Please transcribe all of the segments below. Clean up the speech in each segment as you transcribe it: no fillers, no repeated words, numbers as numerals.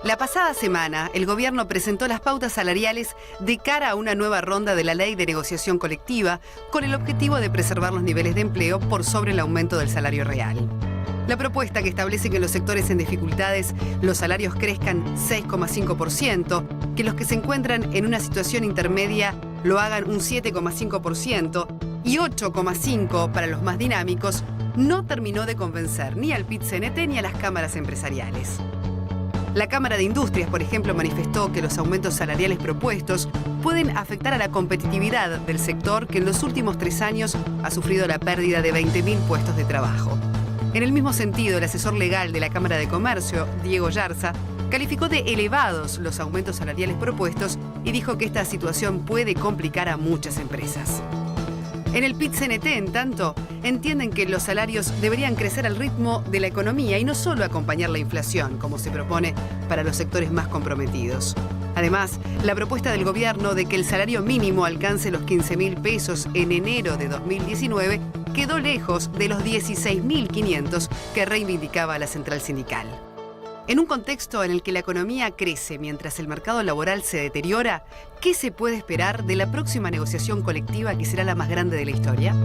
La pasada semana, el gobierno presentó las pautas salariales de cara a una nueva ronda de la ley de negociación colectiva con el objetivo de preservar los niveles de empleo por sobre el aumento del salario real. La propuesta, que establece que en los sectores en dificultades los salarios crezcan 6,5%, que los que se encuentran en una situación intermedia lo hagan un 7,5% y 8,5% para los más dinámicos, no terminó de convencer ni al PIT-CNT ni a las cámaras empresariales. La Cámara de Industrias, por ejemplo, manifestó que los aumentos salariales propuestos pueden afectar a la competitividad del sector, que en los últimos 3 años ha sufrido la pérdida de 20.000 puestos de trabajo. En el mismo sentido, el asesor legal de la Cámara de Comercio, Diego Yarza, calificó de elevados los aumentos salariales propuestos y dijo que esta situación puede complicar a muchas empresas. En el PIT-CNT, en tanto, entienden que los salarios deberían crecer al ritmo de la economía y no solo acompañar la inflación, como se propone para los sectores más comprometidos. Además, la propuesta del gobierno de que el salario mínimo alcance los 15.000 pesos en enero de 2019 quedó lejos de los 16.500 que reivindicaba la central sindical. En un contexto en el que la economía crece mientras el mercado laboral se deteriora, ¿qué se puede esperar de la próxima negociación colectiva, que será la más grande de la historia?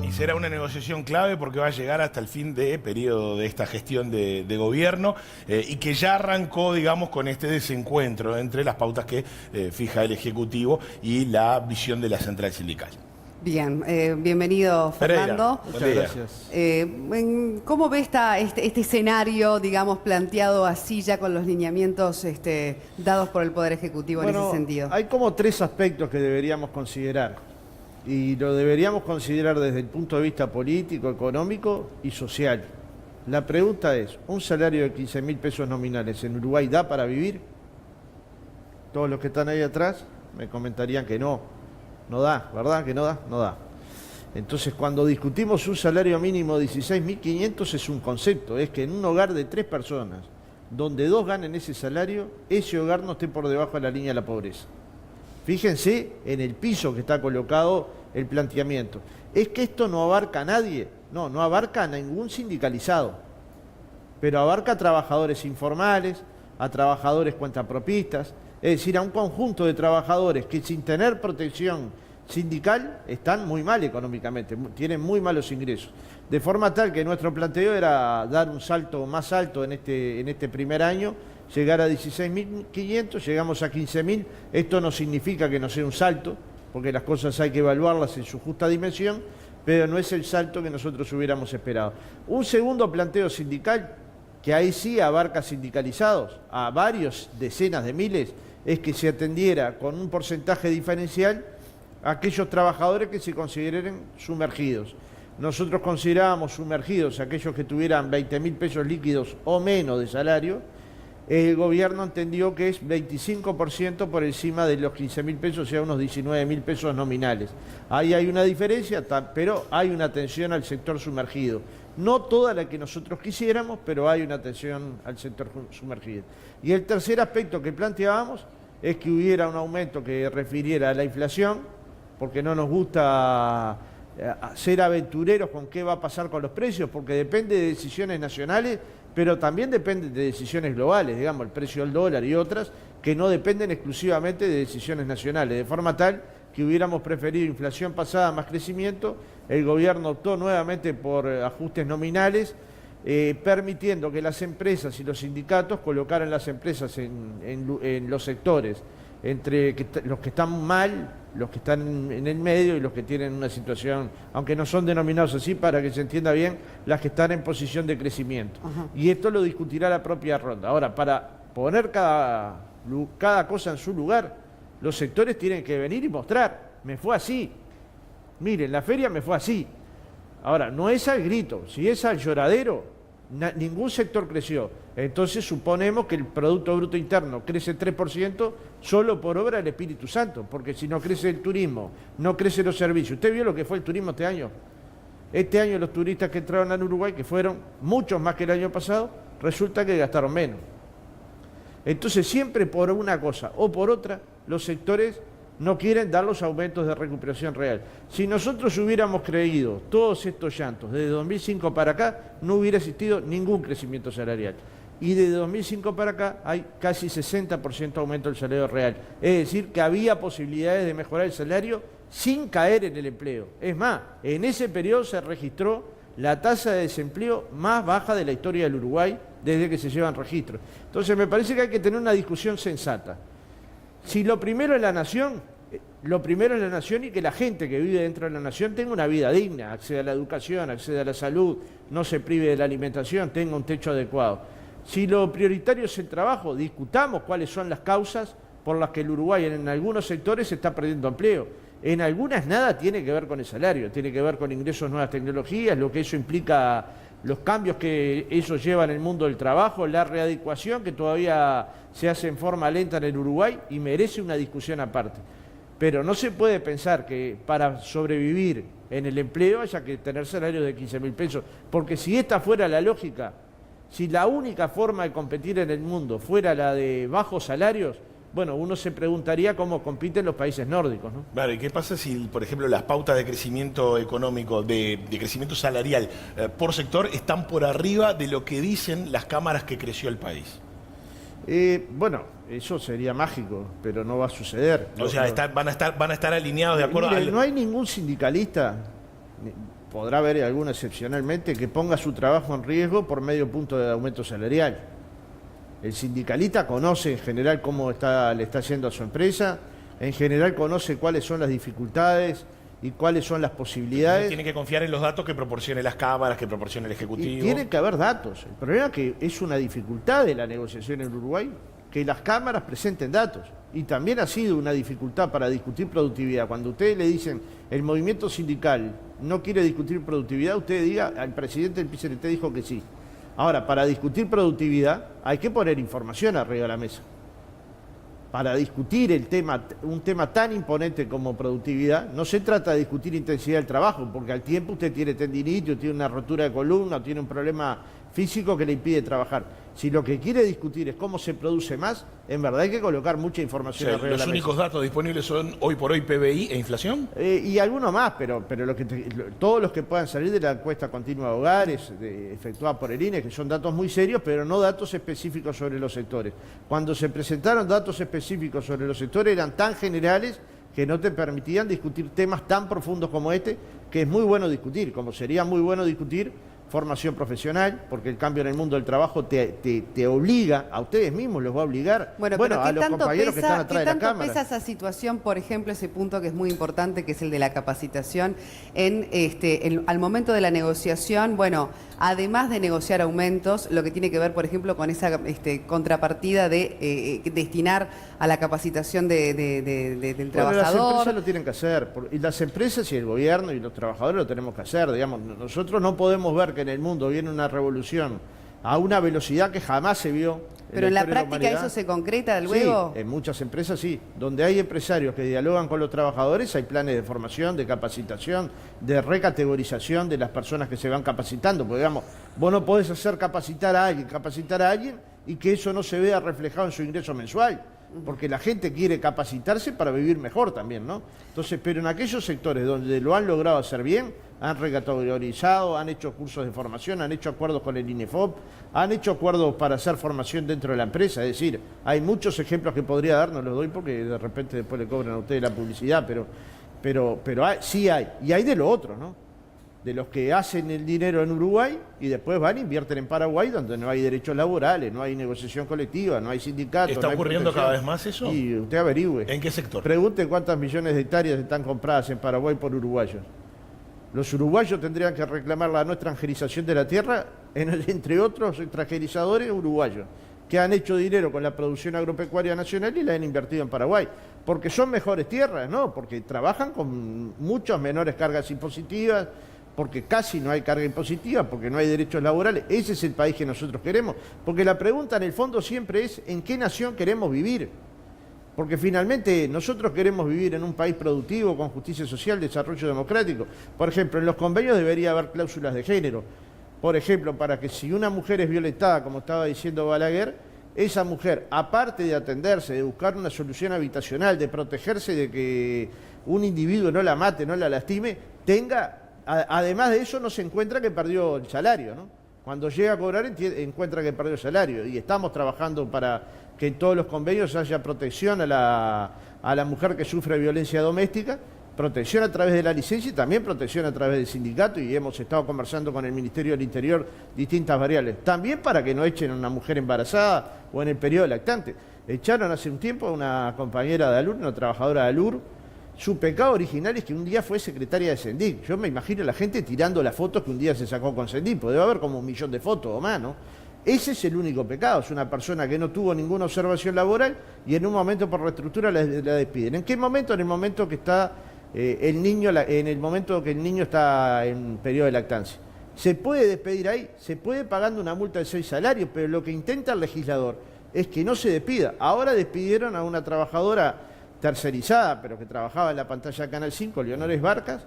Y será una negociación clave porque va a llegar hasta el fin de periodo de esta gestión de gobierno y que ya arrancó, digamos, con este desencuentro entre las pautas que fija el Ejecutivo y la visión de la central sindical. Bien, bienvenido, Fernando. Muchas gracias. ¿Cómo ve este escenario, digamos, planteado así ya con los lineamientos dados por el Poder Ejecutivo en ese sentido? Hay como 3 aspectos que deberíamos considerar. Y lo deberíamos considerar desde el punto de vista político, económico y social. La pregunta es, ¿un salario de 15.000 pesos nominales en Uruguay da para vivir? Todos los que están ahí atrás me comentarían que no. No da, ¿verdad que no da? No da. Entonces, cuando discutimos un salario mínimo de 16.500 es un concepto, es que en un hogar de 3 personas, donde 2 ganen ese salario, ese hogar no esté por debajo de la línea de la pobreza. Fíjense en el piso que está colocado el planteamiento. ¿Es que esto no abarca a nadie? No, no abarca a ningún sindicalizado, pero abarca a trabajadores informales, a trabajadores cuentapropistas, es decir, a un conjunto de trabajadores que sin tener protección sindical están muy mal económicamente, tienen muy malos ingresos. De forma tal que nuestro planteo era dar un salto más alto en este primer año, llegar a 16.500, llegamos a 15.000. Esto no significa que no sea un salto, porque las cosas hay que evaluarlas en su justa dimensión, pero no es el salto que nosotros hubiéramos esperado. Un segundo planteo sindical, que ahí sí abarca sindicalizados a varios decenas de miles, es que se atendiera con un porcentaje diferencial a aquellos trabajadores que se consideren sumergidos. Nosotros considerábamos sumergidos a aquellos que tuvieran 20.000 pesos líquidos o menos de salario. El gobierno entendió que es 25% por encima de los 15.000 pesos, o sea, unos 19.000 pesos nominales. Ahí hay una diferencia, pero hay una atención al sector sumergido. No toda la que nosotros quisiéramos, pero hay una atención al sector sumergido. Y el tercer aspecto que planteábamos es que hubiera un aumento que refiriera a la inflación, porque no nos gusta ser aventureros con qué va a pasar con los precios, porque depende de decisiones nacionales, pero también depende de decisiones globales, digamos, el precio del dólar y otras, que no dependen exclusivamente de decisiones nacionales, de forma tal que hubiéramos preferido inflación pasada más crecimiento. El gobierno optó nuevamente por ajustes nominales, permitiendo que las empresas y los sindicatos colocaran las empresas en los sectores, entre los que están mal, los que están en el medio y los que tienen una situación, aunque no son denominados así para que se entienda bien, las que están en posición de crecimiento. Y esto lo discutirá la propia ronda. Ahora, para poner cada cosa en su lugar, los sectores tienen que venir y mostrar, me fue así. Miren, la feria me fue así. Ahora, no es al grito, si es al lloradero, ningún sector creció. Entonces suponemos que el Producto Bruto Interno crece 3% solo por obra del Espíritu Santo, porque si no crece el turismo, no crecen los servicios. ¿Usted vio lo que fue el turismo este año? Este año los turistas que entraron en Uruguay, que fueron muchos más que el año pasado, resulta que gastaron menos. Entonces siempre por una cosa o por otra, los sectores no quieren dar los aumentos de recuperación real. Si nosotros hubiéramos creído todos estos llantos desde 2005 para acá, no hubiera existido ningún crecimiento salarial. Y desde 2005 para acá hay casi 60% aumento del salario real. Es decir, que había posibilidades de mejorar el salario sin caer en el empleo. Es más, en ese periodo se registró la tasa de desempleo más baja de la historia del Uruguay desde que se llevan registros. Entonces me parece que hay que tener una discusión sensata. Si lo primero es la nación, y que la gente que vive dentro de la nación tenga una vida digna, acceda a la educación, acceda a la salud, no se prive de la alimentación, tenga un techo adecuado. Si lo prioritario es el trabajo, discutamos cuáles son las causas por las que el Uruguay en algunos sectores está perdiendo empleo. En algunas nada tiene que ver con el salario, tiene que ver con ingresos, nuevas tecnologías, lo que eso implica, los cambios que eso lleva en el mundo del trabajo, la readecuación que todavía se hace en forma lenta en el Uruguay y merece una discusión aparte. Pero no se puede pensar que para sobrevivir en el empleo haya que tener salarios de 15.000 pesos, porque si esta fuera la lógica, si la única forma de competir en el mundo fuera la de bajos salarios, bueno, uno se preguntaría cómo compiten los países nórdicos, ¿no? Vale, ¿y qué pasa si, por ejemplo, las pautas de crecimiento económico, de crecimiento salarial por sector están por arriba de lo que dicen las cámaras que creció el país? Bueno, eso sería mágico, pero no va a suceder. O sea, van a estar alineados de acuerdo a... No hay ningún sindicalista, podrá haber alguno excepcionalmente, que ponga su trabajo en riesgo por medio punto de aumento salarial. El sindicalista conoce en general cómo le está yendo a su empresa, en general conoce cuáles son las dificultades y cuáles son las posibilidades. Tiene que confiar en los datos que proporcione las cámaras, que proporcione el Ejecutivo. Y tiene que haber datos. El problema es que es una dificultad de la negociación en Uruguay que las cámaras presenten datos. Y también ha sido una dificultad para discutir productividad. Cuando ustedes le dicen el movimiento sindical no quiere discutir productividad, usted diga, al presidente del PCNT dijo que sí. Ahora, para discutir productividad hay que poner información arriba de la mesa. Para discutir un tema tan imponente como productividad, no se trata de discutir intensidad del trabajo, porque al tiempo usted tiene tendinitis, tiene una rotura de columna, tiene un problema físico que le impide trabajar. Si lo que quiere discutir es cómo se produce más, en verdad hay que colocar mucha información arriba de la mesa. ¿Los únicos datos disponibles son hoy por hoy PBI e inflación? Y algunos más, pero todos los que puedan salir de la encuesta continua de hogares, efectuada por el INE, que son datos muy serios, pero no datos específicos sobre los sectores. Cuando se presentaron datos específicos sobre los sectores eran tan generales que no te permitían discutir temas tan profundos como este, que es muy bueno discutir, como sería muy bueno discutir formación profesional, porque el cambio en el mundo del trabajo te obliga, a ustedes mismos los va a obligar, bueno a los compañeros que están atrás de la cámara. ¿Qué tanto pesa esa situación, por ejemplo, ese punto que es muy importante, que es el de la capacitación, al momento de la negociación, bueno, además de negociar aumentos, lo que tiene que ver, por ejemplo, con esa contrapartida de destinar a la capacitación del trabajador? Las empresas lo tienen que hacer, y las empresas y el gobierno y los trabajadores lo tenemos que hacer, digamos, nosotros no podemos ver que en el mundo viene una revolución a una velocidad que jamás se vio. Pero en la práctica eso se concreta luego. Sí, en muchas empresas sí. Donde hay empresarios que dialogan con los trabajadores, hay planes de formación, de capacitación, de recategorización de las personas que se van capacitando. Porque digamos, vos no podés hacer capacitar a alguien y que eso no se vea reflejado en su ingreso mensual. Porque la gente quiere capacitarse para vivir mejor también, ¿no? Entonces, pero en aquellos sectores donde lo han logrado hacer bien, han recategorizado, han hecho cursos de formación, han hecho acuerdos con el INEFOP, han hecho acuerdos para hacer formación dentro de la empresa. Es decir, hay muchos ejemplos que podría dar, no los doy porque de repente después le cobran a ustedes la publicidad, pero sí hay. Y hay de lo otro, ¿no? De los que hacen el dinero en Uruguay y después van e invierten en Paraguay, donde no hay derechos laborales, no hay negociación colectiva, no hay sindicatos. ¿Está ocurriendo cada vez más eso? Y usted averigüe. ¿En qué sector? Pregunte cuántas millones de hectáreas están compradas en Paraguay por uruguayos. Los uruguayos tendrían que reclamar la no extranjerización de la tierra, entre otros extranjerizadores uruguayos, que han hecho dinero con la producción agropecuaria nacional y la han invertido en Paraguay. Porque son mejores tierras, ¿no? Porque trabajan con muchas menores cargas impositivas, porque casi no hay carga impositiva, porque no hay derechos laborales. Ese es el país que nosotros queremos. Porque la pregunta en el fondo siempre es ¿en qué nación queremos vivir? Porque finalmente nosotros queremos vivir en un país productivo, con justicia social, desarrollo democrático. Por ejemplo, en los convenios debería haber cláusulas de género. Por ejemplo, para que si una mujer es violentada, como estaba diciendo Balaguer, esa mujer, aparte de atenderse, de buscar una solución habitacional, de protegerse de que un individuo no la mate, no la lastime, además de eso no se encuentra que perdió el salario, ¿no? Cuando llega a cobrar encuentra que perdió el salario, y estamos trabajando para que en todos los convenios haya protección a la mujer que sufre violencia doméstica, protección a través de la licencia y también protección a través del sindicato, y hemos estado conversando con el Ministerio del Interior distintas variables. También para que no echen a una mujer embarazada o en el periodo lactante. Echaron hace un tiempo a una compañera de ALUR, una trabajadora de ALUR. Su pecado original es que un día fue secretaria de Sendic. Yo me imagino a la gente tirando las fotos que un día se sacó con Sendic, pues debe haber como 1 millón de fotos o más, ¿no? Ese es el único pecado, es una persona que no tuvo ninguna observación laboral y en un momento por reestructura la despiden. ¿En qué momento? En el momento que está el niño, en el momento que el niño está en periodo de lactancia. Se puede despedir ahí, se puede pagando una multa de 6 salarios, pero lo que intenta el legislador es que no se despida. Ahora despidieron a una trabajadora tercerizada, pero que trabajaba en la pantalla de Canal 5, Leonores Barcas,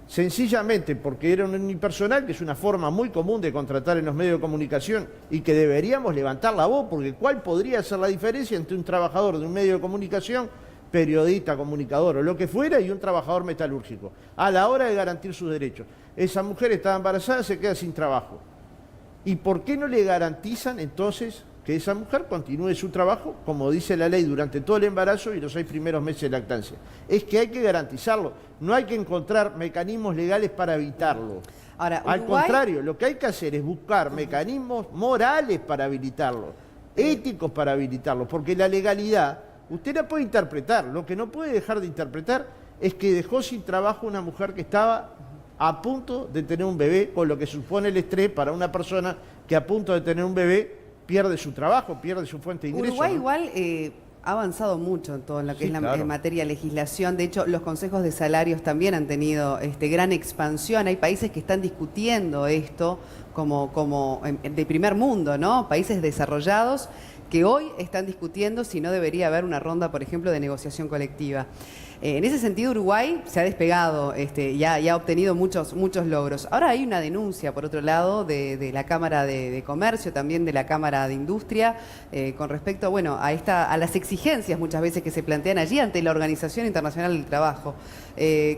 sencillamente porque era un unipersonal, que es una forma muy común de contratar en los medios de comunicación y que deberíamos levantar la voz, porque ¿cuál podría ser la diferencia entre un trabajador de un medio de comunicación, periodista, comunicador o lo que fuera, y un trabajador metalúrgico, a la hora de garantir sus derechos? Esa mujer estaba embarazada, se queda sin trabajo. ¿Y por qué no le garantizan entonces que esa mujer continúe su trabajo, como dice la ley, durante todo el embarazo y los 6 primeros meses de lactancia? Es que hay que garantizarlo, no hay que encontrar mecanismos legales para evitarlo. Ahora, Al Uruguay... contrario, lo que hay que hacer es buscar mecanismos morales para habilitarlo, éticos para habilitarlo, porque la legalidad usted la puede interpretar, lo que no puede dejar de interpretar es que dejó sin trabajo una mujer que estaba a punto de tener un bebé, con lo que supone el estrés para una persona que a punto de tener un bebé pierde su trabajo, pierde su fuente de ingreso. Uruguay ¿no? igual ha avanzado mucho en todo lo que Sí, es la claro. en materia de legislación. De hecho, los consejos de salarios también han tenido gran expansión. Hay países que están discutiendo esto como de primer mundo, ¿no? Países desarrollados que hoy están discutiendo si no debería haber una ronda, por ejemplo, de negociación colectiva. En ese sentido, Uruguay se ha despegado y ha obtenido muchos logros. Ahora hay una denuncia, por otro lado, de la Cámara de Comercio, también de la Cámara de Industria, con respecto, bueno, a las exigencias muchas veces que se plantean allí ante la Organización Internacional del Trabajo.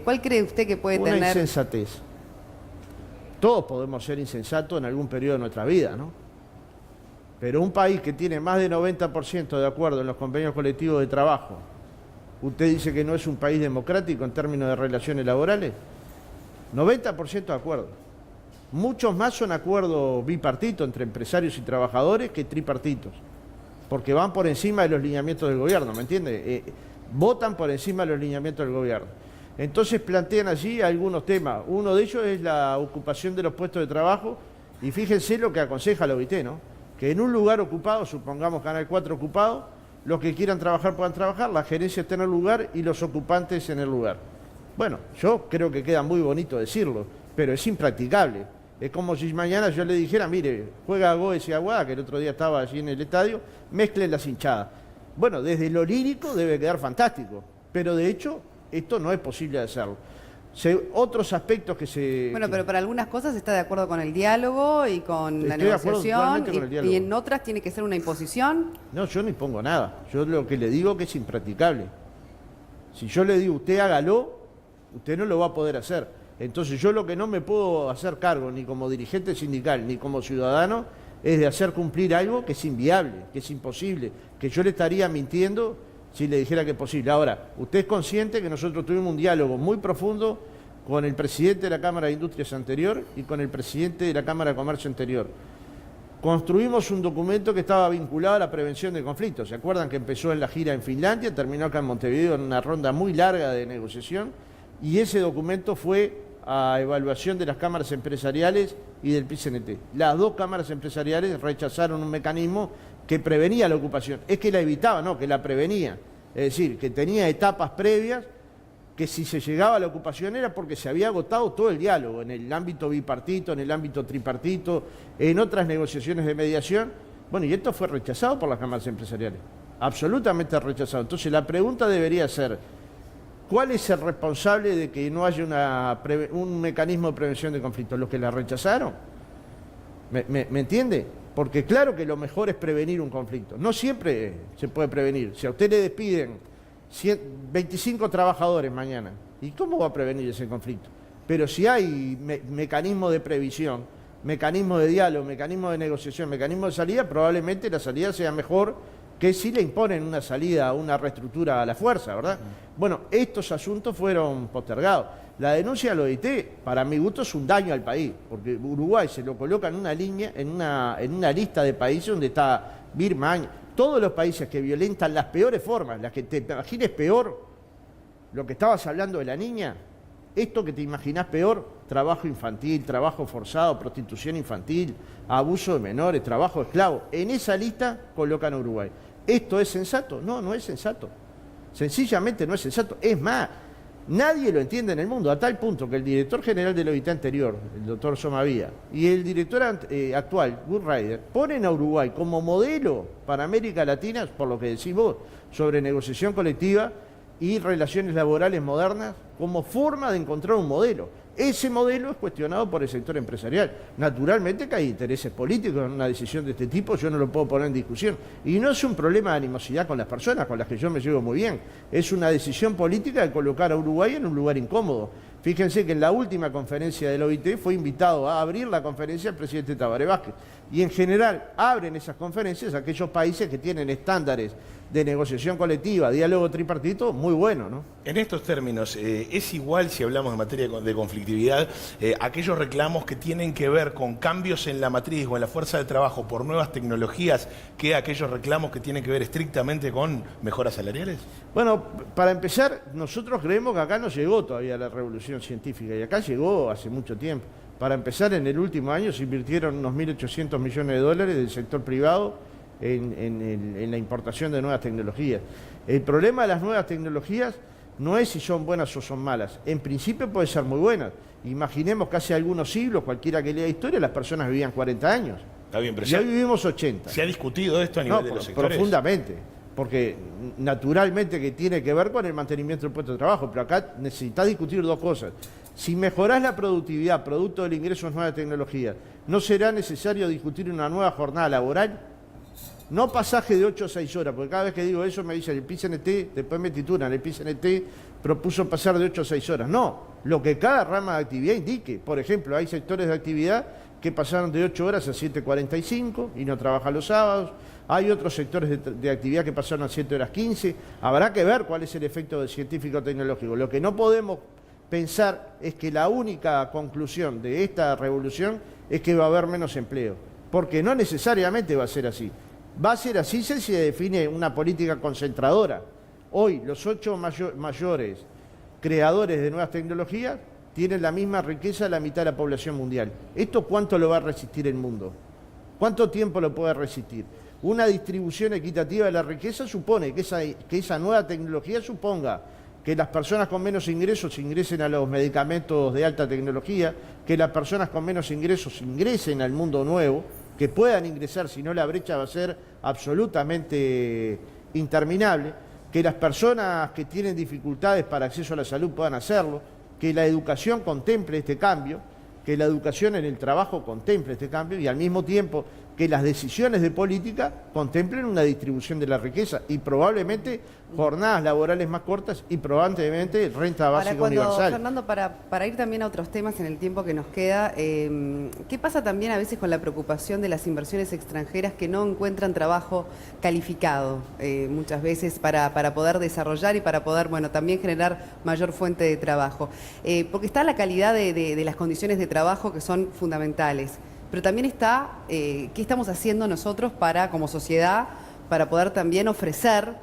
¿Cuál cree usted que puede Una tener? insensatez. Todos podemos ser insensatos en algún periodo de nuestra vida, ¿no? Pero un país que tiene más de 90% de acuerdo en los convenios colectivos de trabajo, ¿usted dice que no es un país democrático en términos de relaciones laborales? 90% de acuerdo. Muchos más son acuerdos bipartitos entre empresarios y trabajadores que tripartitos, porque van por encima de los lineamientos del gobierno, ¿me entiende? Votan por encima de los lineamientos del gobierno. Entonces plantean allí algunos temas. Uno de ellos es la ocupación de los puestos de trabajo, y fíjense lo que aconseja la OIT, ¿no? Que en un lugar ocupado, supongamos Canal 4 ocupado, los que quieran trabajar puedan trabajar, la gerencia esté en el lugar y los ocupantes en el lugar. Bueno, yo creo que queda muy bonito decirlo, pero es impracticable. Es como si mañana yo le dijera, mire, juega Goes y Aguada, que el otro día estaba allí en el estadio, mezclen las hinchadas. Bueno, desde lo lírico debe quedar fantástico, pero de hecho esto no es posible de hacerlo. Otros aspectos que se... Bueno, pero para algunas cosas está de acuerdo con el diálogo y con la Estoy de acuerdo negociación, totalmente con el diálogo. y en otras tiene que ser una imposición. No, yo no impongo nada. Yo lo que le digo es que es impracticable. Si yo le digo, usted hágalo, usted no lo va a poder hacer. Entonces yo lo que no me puedo hacer cargo, ni como dirigente sindical, ni como ciudadano, es de hacer cumplir algo que es inviable, que es imposible, que yo le estaría mintiendo si le dijera que es posible. Ahora, usted es consciente que nosotros tuvimos un diálogo muy profundo con el presidente de la Cámara de Industrias anterior y con el presidente de la Cámara de Comercio anterior. Construimos un documento que estaba vinculado a la prevención de conflictos. ¿Se acuerdan que empezó en la gira en Finlandia, terminó acá en Montevideo en una ronda muy larga de negociación? Y ese documento fue a evaluación de las cámaras empresariales y del PICNT. Las dos cámaras empresariales rechazaron un mecanismo que prevenía la ocupación. Es que la evitaba, no, que la prevenía. Es decir, que tenía etapas previas, que si se llegaba a la ocupación era porque se había agotado todo el diálogo, en el ámbito bipartito, en el ámbito tripartito, en otras negociaciones de mediación. Bueno, y esto fue rechazado por las cámaras empresariales, absolutamente rechazado. Entonces la pregunta debería ser, ¿cuál es el responsable de que no haya un mecanismo de prevención de conflictos? ¿Los que la rechazaron? ¿Me entiende? Porque claro que lo mejor es prevenir un conflicto. No siempre se puede prevenir. Si a usted le despiden 25 trabajadores mañana, ¿y cómo va a prevenir ese conflicto? Pero si hay mecanismos de previsión, mecanismos de diálogo, mecanismos de negociación, mecanismos de salida, probablemente la salida sea mejor que si le imponen una salida, una reestructura a la fuerza, ¿verdad? Bueno, estos asuntos fueron postergados. La denuncia de la OIT, para mi gusto, es un daño al país, porque Uruguay se lo coloca en una línea, en una lista de países donde está Birmania, todos los países que violentan las peores formas, las que te imagines peor, lo que estabas hablando de la niña, esto que te imaginás peor, trabajo infantil, trabajo forzado, prostitución infantil, abuso de menores, trabajo esclavo, en esa lista colocan a Uruguay. ¿Esto es sensato? No, no es sensato. Sencillamente no es sensato. Es más, nadie lo entiende en el mundo, a tal punto que el director general de la OIT anterior, el doctor Somavía, y el director actual, Woodrider, ponen a Uruguay como modelo para América Latina, por lo que decís vos, sobre negociación colectiva y relaciones laborales modernas, como forma de encontrar un modelo. Ese modelo es cuestionado por el sector empresarial. Naturalmente que hay intereses políticos en una decisión de este tipo, yo no lo puedo poner en discusión. Y no es un problema de animosidad con las personas, con las que yo me llevo muy bien. Es una decisión política de colocar a Uruguay en un lugar incómodo. Fíjense que en la última conferencia del OIT fue invitado a abrir la conferencia el presidente Tabaré Vázquez. Y en general abren esas conferencias aquellos países que tienen estándares de negociación colectiva, diálogo tripartito, muy bueno, ¿no? En estos términos, ¿es igual, si hablamos en materia de conflictividad, aquellos reclamos que tienen que ver con cambios en la matriz o en la fuerza de trabajo por nuevas tecnologías que aquellos reclamos que tienen que ver estrictamente con mejoras salariales? Bueno, para empezar, nosotros creemos que acá no llegó todavía la revolución científica y acá llegó hace mucho tiempo. Para empezar, en el último año se invirtieron unos 1.800 millones de dólares del sector privado en la importación de nuevas tecnologías. El problema de las nuevas tecnologías no es si son buenas o son malas. En principio pueden ser muy buenas. Imaginemos que hace algunos siglos, cualquiera que lea historia, las personas vivían 40 años. Está bien, pero ya vivimos 80. ¿Se ha discutido esto a nivel de los sectores? Profundamente. Porque naturalmente que tiene que ver con el mantenimiento del puesto de trabajo, pero acá necesitas discutir dos cosas. Si mejorás la productividad, producto del ingreso de nuevas tecnologías, ¿no será necesario discutir una nueva jornada laboral? No pasaje de 8 a 6 horas, porque cada vez que digo eso me dicen el PCNT, después me titulan, el PCNT propuso pasar de 8 a 6 horas. No, lo que cada rama de actividad indique. Por ejemplo, hay sectores de actividad que pasaron de 8 horas a 7:45 y no trabajan los sábados. Hay otros sectores de actividad que pasaron a 7 horas 15. Habrá que ver cuál es el efecto del científico-tecnológico. Lo que no podemos pensar es que la única conclusión de esta revolución es que va a haber menos empleo, porque no necesariamente va a ser así. Va a ser así si se define una política concentradora. Hoy los 8 mayores creadores de nuevas tecnologías tienen la misma riqueza de la mitad de la población mundial. ¿Esto cuánto lo va a resistir el mundo? ¿Cuánto tiempo lo puede resistir? Una distribución equitativa de la riqueza supone que esa nueva tecnología suponga que las personas con menos ingresos ingresen a los medicamentos de alta tecnología, que las personas con menos ingresos ingresen al mundo nuevo, que puedan ingresar, si no la brecha va a ser absolutamente interminable, que las personas que tienen dificultades para acceso a la salud puedan hacerlo, que la educación contemple este cambio, que la educación en el trabajo contemple este cambio y al mismo tiempo que las decisiones de política contemplen una distribución de la riqueza y probablemente jornadas laborales más cortas y probablemente renta básica universal. Fernando, para ir también a otros temas en el tiempo que nos queda, ¿qué pasa también a veces con la preocupación de las inversiones extranjeras que no encuentran trabajo calificado muchas veces para poder desarrollar y para poder, bueno, también generar mayor fuente de trabajo? Porque está la calidad de las condiciones de trabajo que son fundamentales. Pero también está qué estamos haciendo nosotros como sociedad para poder también ofrecer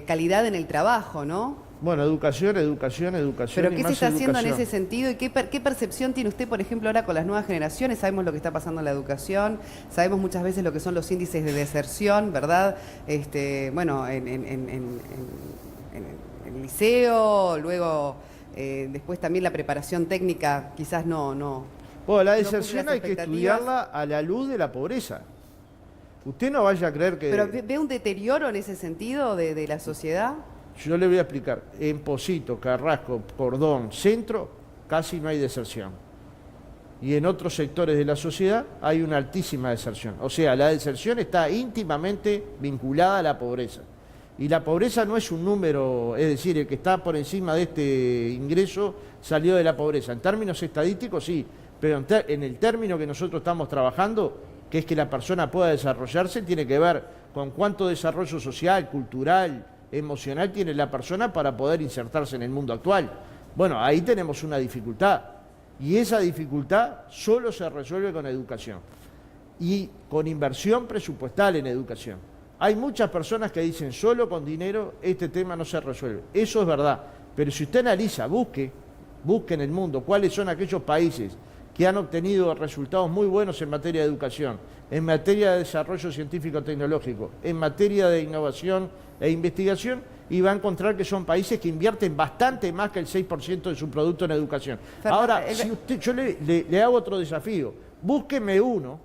calidad en el trabajo, ¿no? Bueno, educación. ¿Pero qué se está haciendo en ese sentido y qué percepción tiene usted, por ejemplo, ahora con las nuevas generaciones? Sabemos lo que está pasando en la educación, sabemos muchas veces lo que son los índices de deserción, ¿verdad? Bueno, en el liceo, luego después también la preparación técnica quizás no. Bueno, la deserción hay que estudiarla a la luz de la pobreza. Usted no vaya a creer que... ¿Pero ve un deterioro en ese sentido de la sociedad? Yo le voy a explicar. En Pocito, Carrasco, Cordón, Centro, casi no hay deserción. y en otros sectores de la sociedad hay una altísima deserción. O sea, la deserción está íntimamente vinculada a la pobreza. Y la pobreza no es un número, es decir, el que está por encima de este ingreso salió de la pobreza. En términos estadísticos sí, pero en el término que nosotros estamos trabajando, que es que la persona pueda desarrollarse, tiene que ver con cuánto desarrollo social, cultural, emocional tiene la persona para poder insertarse en el mundo actual. Bueno, ahí tenemos una dificultad. Y esa dificultad solo se resuelve con educación y con inversión presupuestal en educación. Hay muchas personas que dicen solo con dinero este tema no se resuelve. Eso es verdad, pero si usted analiza, busque en el mundo cuáles son aquellos países que han obtenido resultados muy buenos en materia de educación, en materia de desarrollo científico-tecnológico, en materia de innovación e investigación, y va a encontrar que son países que invierten bastante más que el 6% de su producto en educación. Ahora, si usted, yo le hago otro desafío, búsqueme uno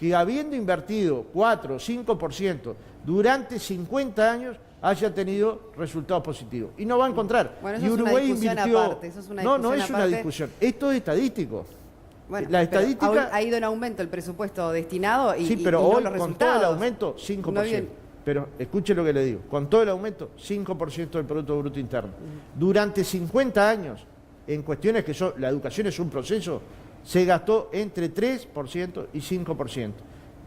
que habiendo invertido 4 o 5% durante 50 años haya tenido resultados positivos. Y no va a encontrar. Bueno, eso y Uruguay es una discusión invirtió... aparte, eso es una discusión no es una aparte. discusión. Esto es estadístico. Bueno, la estadística... ha ido en aumento el presupuesto destinado y, sí, pero y no hoy los con todo el resultados. aumento, 5%. No bien. Pero escuche lo que le digo, con todo el aumento, 5% del Producto Bruto Interno. Durante 50 años, en cuestiones que son, la educación es un proceso, se gastó entre 3% y 5%.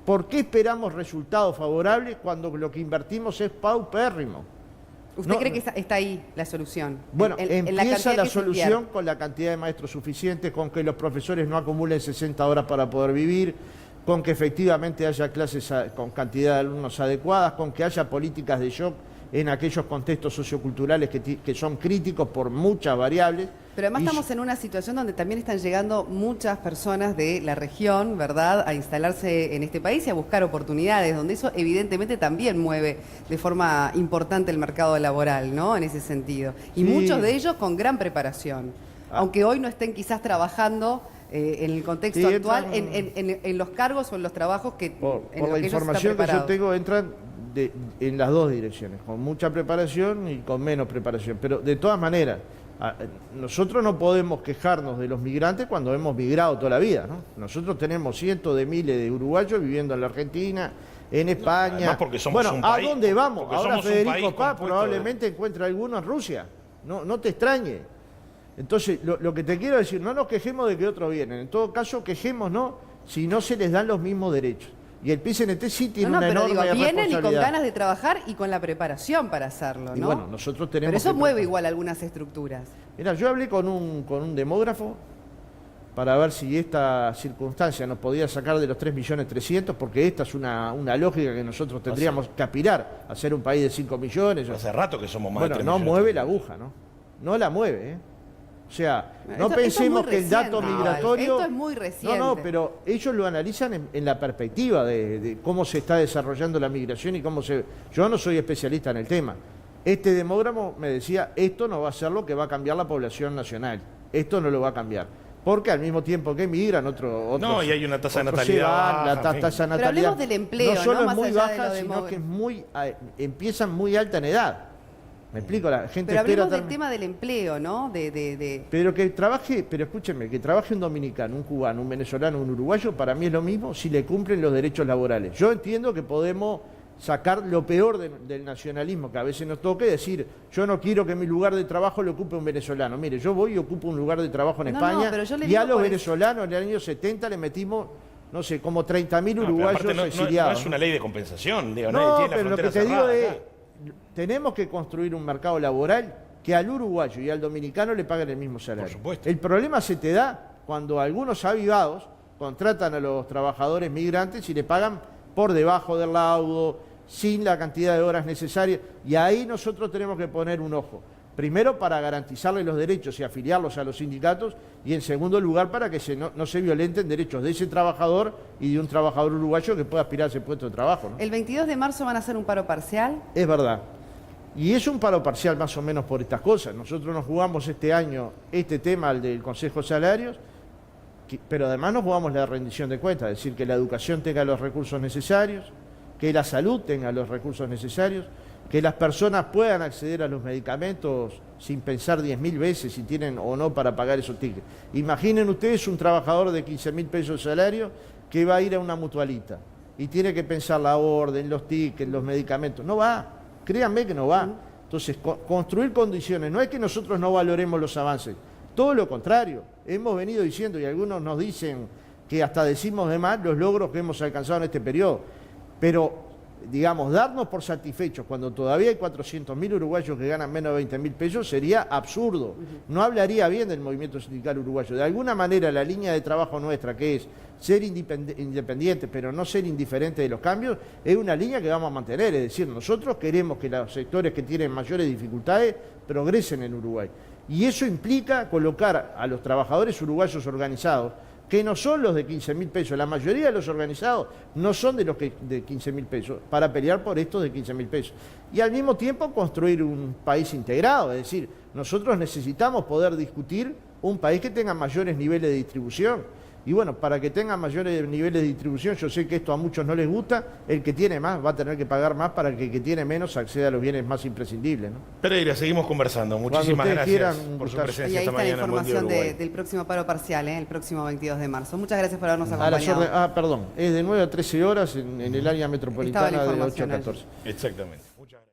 ¿Por qué esperamos resultados favorables cuando lo que invertimos es paupérrimo? ¿Usted cree que está ahí la solución? Bueno, empieza la que se solución invierte. con la cantidad de maestros suficientes, con que los profesores no acumulen 60 horas para poder vivir, con que efectivamente haya clases con cantidad de alumnos adecuadas, con que haya políticas de shock en aquellos contextos socioculturales que son críticos por muchas variables. Pero además estamos en una situación donde también están llegando muchas personas de la región, ¿verdad?, a instalarse en este país y a buscar oportunidades, donde eso evidentemente también mueve de forma importante el mercado laboral, ¿no?, en ese sentido. Y sí, muchos de ellos con gran preparación, aunque hoy no estén quizás trabajando en el contexto actual, en los cargos o en los trabajos que... Por la información que yo tengo, entran en las dos direcciones, con mucha preparación y con menos preparación. Pero de todas maneras, nosotros no podemos quejarnos de los migrantes cuando hemos migrado toda la vida, ¿no? Nosotros tenemos cientos de miles de uruguayos viviendo en la Argentina, en España. Además porque somos un país, ¿a dónde vamos? Ahora Federico Paz probablemente encuentre alguno en Rusia. No te extrañe. Entonces, lo que te quiero decir, no nos quejemos de que otros vienen. En todo caso, quejémonos si no se les dan los mismos derechos. Y el PCNT sí tiene una enorme responsabilidad. Vienen y con ganas de trabajar y con la preparación para hacerlo, ¿no? Y bueno, nosotros tenemos... Pero eso mueve igual algunas estructuras. Mira, yo hablé con un demógrafo para ver si esta circunstancia nos podía sacar de los 3.300.000, porque esta es una lógica que nosotros tendríamos que aspirar a ser un país de 5 millones. Hace rato que somos más de 3 millones. millones. No mueve la aguja, ¿no? No la mueve, ¿eh? O sea, no pensemos que el dato migratorio... Esto es muy reciente. No, pero ellos lo analizan en la perspectiva de cómo se está desarrollando la migración y cómo se... Yo no soy especialista en el tema. Este demógrafo me decía, esto no va a ser lo que va a cambiar la población nacional. Esto no lo va a cambiar. Porque al mismo tiempo que migran, otros no, y hay una tasa de natalidad baja, la tasa de natalidad... Pero hablemos del empleo, no solo ¿no? es muy Más allá baja, de lo sino que es muy, empiezan muy alta en edad. ¿Me explico? La gente pero espera... hablemos del tema del empleo, ¿no? Pero que trabaje, pero escúchenme, que trabaje un dominicano, un cubano, un venezolano, un uruguayo, para mí es lo mismo si le cumplen los derechos laborales. Yo entiendo que podemos sacar lo peor del nacionalismo que a veces nos toca y decir, yo no quiero que mi lugar de trabajo lo ocupe un venezolano. Mire, yo voy y ocupo un lugar de trabajo en España y a los venezolanos en el año 70 le metimos, no sé, como 30.000 uruguayos exiliados. No es una ley de compensación, digo, no, tiene pero la lo que te cerrada, digo es, tenemos que construir un mercado laboral que al uruguayo y al dominicano le paguen el mismo salario. Por supuesto. El problema se te da cuando algunos avivados contratan a los trabajadores migrantes y le pagan por debajo del laudo, sin la cantidad de horas necesarias, y ahí nosotros tenemos que poner un ojo. Primero, para garantizarle los derechos y afiliarlos a los sindicatos, y en segundo lugar, para que no se violenten derechos de ese trabajador y de un trabajador uruguayo que pueda aspirar a ese puesto de trabajo, ¿no? ¿El 22 de marzo van a hacer un paro parcial? Es verdad. Y es un paro parcial más o menos por estas cosas. Nosotros nos jugamos este año este tema, el del Consejo de Salarios, pero además nos jugamos la rendición de cuentas, es decir, que la educación tenga los recursos necesarios, que la salud tenga los recursos necesarios que las personas puedan acceder a los medicamentos sin pensar 10.000 veces si tienen o no para pagar esos tickets. Imaginen ustedes un trabajador de 15.000 pesos de salario que va a ir a una mutualita y tiene que pensar la orden, los tickets, los medicamentos. No va, créanme que no va. Entonces, construir condiciones, no es que nosotros no valoremos los avances, todo lo contrario. Hemos venido diciendo, y algunos nos dicen que hasta decimos de más, los logros que hemos alcanzado en este periodo. Pero, digamos, darnos por satisfechos cuando todavía hay 400.000 uruguayos que ganan menos de 20.000 pesos sería absurdo. No hablaría bien del movimiento sindical uruguayo. De alguna manera, la línea de trabajo nuestra, que es ser independiente, pero no ser indiferente de los cambios, es una línea que vamos a mantener. Es decir, nosotros queremos que los sectores que tienen mayores dificultades progresen en Uruguay. Y eso implica colocar a los trabajadores uruguayos organizados, que no son los de 15.000 pesos, la mayoría de los organizados no son de los de 15.000 pesos, para pelear por estos de 15.000 pesos. Y al mismo tiempo construir un país integrado, es decir, nosotros necesitamos poder discutir un país que tenga mayores niveles de distribución. Y bueno, para que tenga mayores niveles de distribución, yo sé que esto a muchos no les gusta, el que tiene más va a tener que pagar más para que el que tiene menos acceda a los bienes más imprescindibles, ¿no? Pereira, seguimos conversando. Muchísimas gracias por su presencia y ahí esta está la mañana en Buen Día información Uruguay. del próximo paro parcial, el próximo 22 de marzo. Muchas gracias por habernos acompañado. Perdón, es de 9 a 13 horas en el área metropolitana de 8 a 14. Exactamente. Muchas gracias.